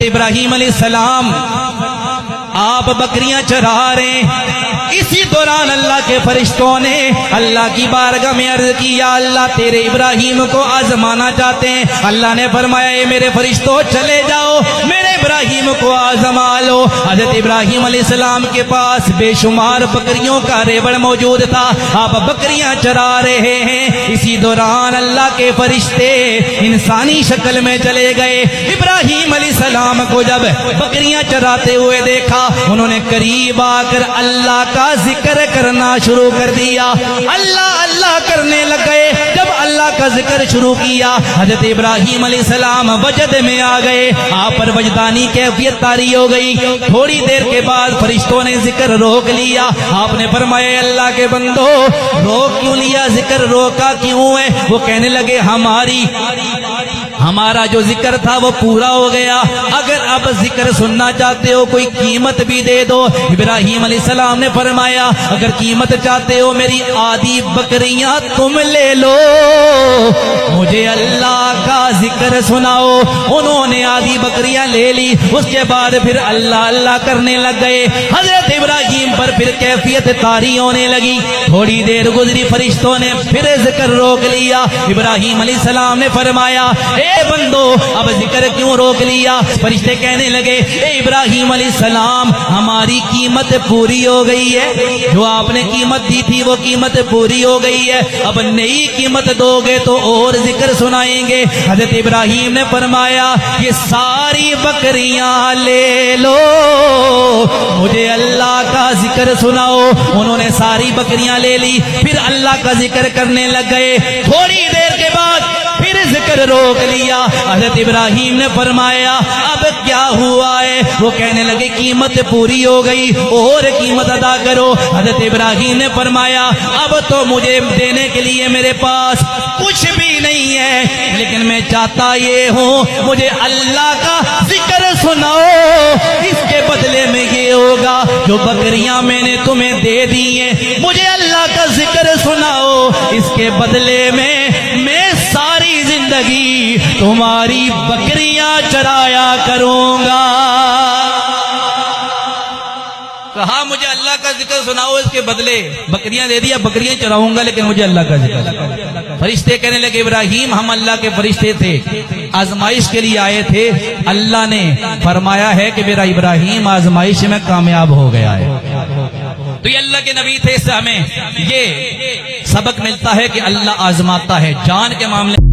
ابراہیم علیہ السلام آپ بکریاں چرا رہے ہیں، اسی دوران اللہ کے فرشتوں نے اللہ کی بارگاہ میں عرض کی یا اللہ تیرے ابراہیم کو آزمانا چاہتے ہیں۔ اللہ نے فرمایا اے میرے فرشتوں چلے جاؤ، میرے ابراہیم کو آزما لو۔ حضرت ابراہیم علیہ السلام کے پاس بے شمار بکریوں کا ریوڑ موجود تھا، آپ بکریاں چرا رہے ہیں، اسی دوران اللہ کے فرشتے انسانی شکل میں چلے گئے۔ ابراہیم علیہ السلام کو جب بکریاں چراتے ہوئے دیکھا، انہوں نے قریب آ کر اللہ کا ذکر کرنا شروع کر دیا، اللہ اللہ کرنے لگے۔ جب اللہ کا ذکر شروع کیا، حضرت ابراہیم علیہ السلام وجد میں آ گئے، آپ پر وجدانی کیفیت طاری ہو گئی۔ تھوڑی دیر کے بعد فرشتوں نے ذکر روک لیا، آپ نے فرمایا اللہ کے بندو روک کیوں لیا، ذکر روکا کیوں ہے؟ وہ کہنے لگے ہمارا جو ذکر تھا وہ پورا ہو گیا، اگر اب ذکر سننا چاہتے ہو کوئی قیمت بھی دے دو۔ ابراہیم علیہ السلام نے فرمایا اگر قیمت چاہتے ہو میری آدھی بکریاں تم لے لو، مجھے اللہ کا ذکر سناؤ۔ انہوں نے آدھی بکریاں لے لی، اس کے بعد پھر اللہ اللہ کرنے لگ گئے۔ حضرت ابراہیم پر پھر کیفیت طاری ہونے لگی، تھوڑی دیر گزری، فرشتوں نے پھر ذکر روک لیا۔ ابراہیم علیہ السلام نے فرمایا اے بندو اب ذکر کیوں روک لیا؟ فرشتے کہنے لگے اے ابراہیم علیہ السلام ہماری قیمت پوری ہو گئی ہے، جو آپ نے قیمت دی تھی وہ قیمت پوری ہو گئی ہے، اب نئی قیمت دو گے تو اور ذکر سنائیں گے۔ حضرت ابراہیم نے فرمایا یہ ساری بکریاں لے لو، مجھے اللہ کا ذکر سناؤ۔ انہوں نے ساری بکریاں لے لی، پھر اللہ کا ذکر کرنے لگ گئے۔ تھوڑی دیر کے بعد پھر ذکر روک لیا۔ حضرت ابراہیم نے فرمایا اب کیا ہوا ہے؟ وہ کہنے لگے قیمت پوری ہو گئی، اور قیمت ادا کرو۔ حضرت ابراہیم نے فرمایا اب تو مجھے دینے کے لیے میرے پاس کچھ بھی نہیں ہے، لیکن میں چاہتا یہ ہوں مجھے اللہ کا ذکر سناؤ، اس کے بدلے میں یہ ہوگا جو بکریاں میں نے تمہیں دے دی ہیں، مجھے اللہ کا ذکر سناؤ، اس کے بدلے میں ساری زندگی تمہاری بکریاں چرایا کروں گا۔ کہا مجھے اللہ کا ذکر سناؤ، اس کے بدلے بکریاں دے دیا، بکریاں چراؤں گا لیکن مجھے اللہ کا ذکر۔ فرشتے کہنے لگے ابراہیم ہم اللہ کے فرشتے تھے، آزمائش کے لیے آئے تھے، اللہ نے فرمایا ہے کہ میرا ابراہیم آزمائش میں کامیاب ہو گیا ہے۔ تو یہ اللہ کے نبی تھے، اس سے ہمیں یہ سبق ملتا ہے کہ اللہ آزماتا ہے، جان کے معاملے